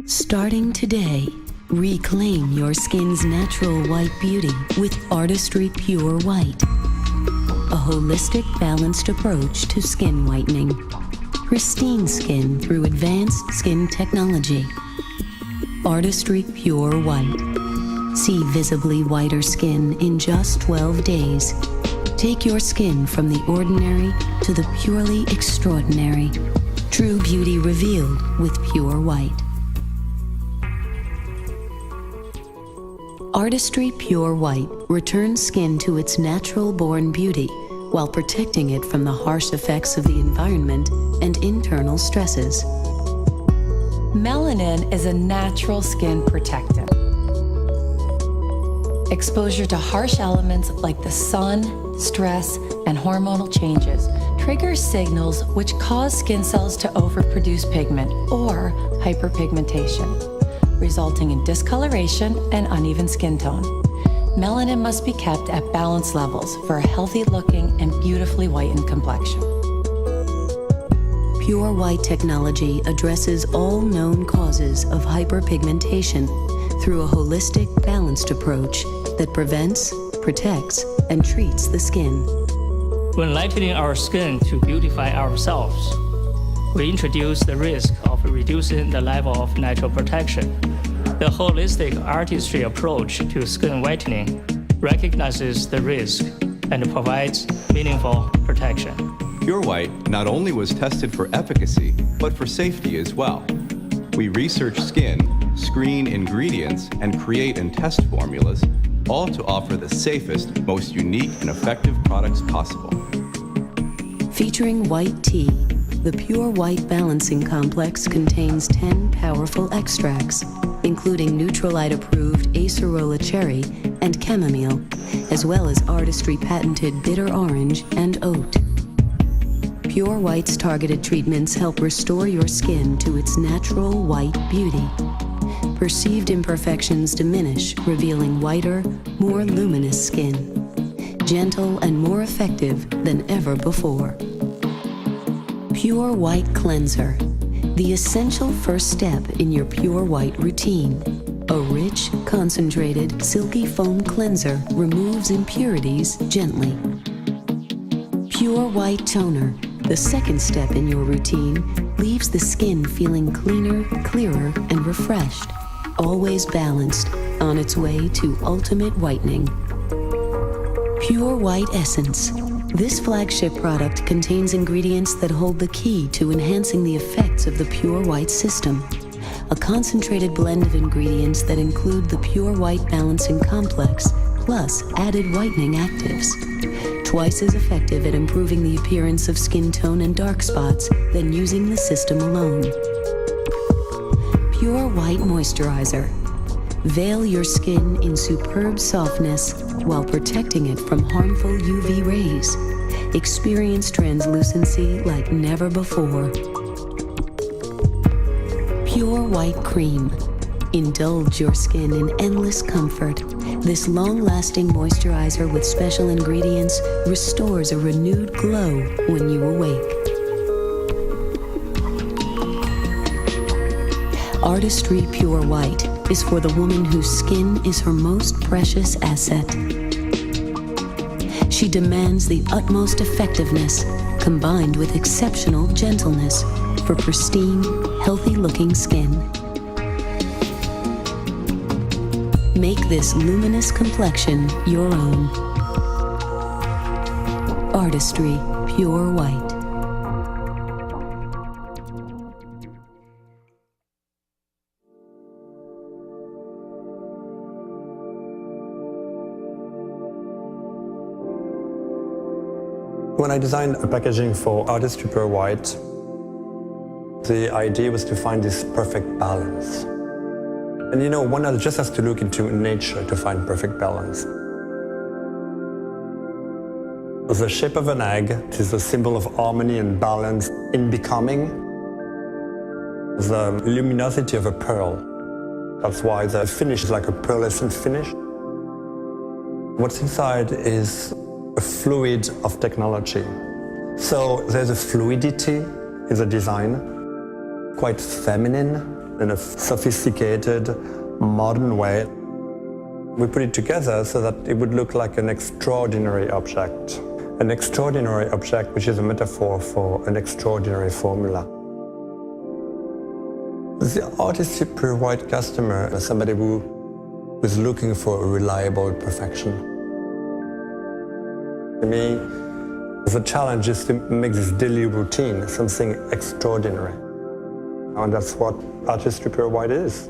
Starting today, reclaim your skin's natural white beauty with Artistry Pure White, a holistic, balanced approach to skin whitening. Pristine skin through advanced skin technology. Artistry Pure White. See visibly whiter skin in just 12 days. Take your skin from the ordinary to the purely extraordinary. True beauty revealed with Pure White. Artistry Pure White returns skin to its natural-born beauty while protecting it from the harsh effects of the environment and internal stresses. Melanin is a natural skin protectant. Exposure to harsh elements like the sun, stress, and hormonal changes triggers signals which cause skin cells to overproduce pigment or hyperpigmentation, resulting in discoloration and uneven skin tone. Melanin must be kept at balanced levels for a healthy-looking and beautifully whitened complexion. Pure White technology addresses all known causes of hyperpigmentation through a holistic, balanced approach that prevents, protects, and treats the skin. When lightening our skin to beautify ourselves, we introduce the risk of reducing the level of natural protection. The holistic artistry approach to skin whitening recognizes the risk and provides meaningful protection. Pure White not only was tested for efficacy, but for safety as well. We research skin, screen ingredients, and create and test formulas, all to offer the safest, most unique, and effective products possible. Featuring white tea, the Pure White Balancing Complex contains 10 powerful extracts, including Nutrilite-approved acerola cherry and chamomile, as well as Artistry-patented bitter orange and oat. Pure White's targeted treatments help restore your skin to its natural white beauty. Perceived imperfections diminish, revealing whiter, more luminous skin. Gentle and more effective than ever before. Pure White Cleanser, the essential first step in your Pure White routine. A rich, concentrated, silky foam cleanser removes impurities gently. Pure White Toner, the second step in your routine, leaves the skin feeling cleaner, clearer, and refreshed, always balanced, on its way to ultimate whitening. Pure White Essence. This flagship product contains ingredients that hold the key to enhancing the effects of the Pure White system. A concentrated blend of ingredients that include the Pure White Balancing Complex, plus added whitening actives. Twice as effective at improving the appearance of skin tone and dark spots than using the system alone. Pure White Moisturizer. Veil your skin in superb softness while protecting it from harmful UV rays. Experience translucency like never before. Pure White Cream. Indulge your skin in endless comfort. This long-lasting moisturizer with special ingredients restores a renewed glow when you awake. Artistry Pure White is for the woman whose skin is her most precious asset. She demands the utmost effectiveness combined with exceptional gentleness for pristine, healthy-looking skin. Make this luminous complexion your own. Artistry Pure White. When I designed a packaging for Artistry Pure White, the idea was to find this perfect balance. And you know, one just has to look into nature to find perfect balance. The shape of an egg is a symbol of harmony and balance in becoming. The luminosity of a pearl. That's why the finish is like a pearlescent finish. What's inside is a fluid of technology. So there's a fluidity in the design, quite feminine, in a sophisticated, modern way. We put it together so that it would look like an extraordinary object. An extraordinary object, which is a metaphor for an extraordinary formula. The Artist Super White customer is somebody who is looking for a reliable perfection. To me, the challenge is to make this daily routine something extraordinary. And that's what Artist Super White is.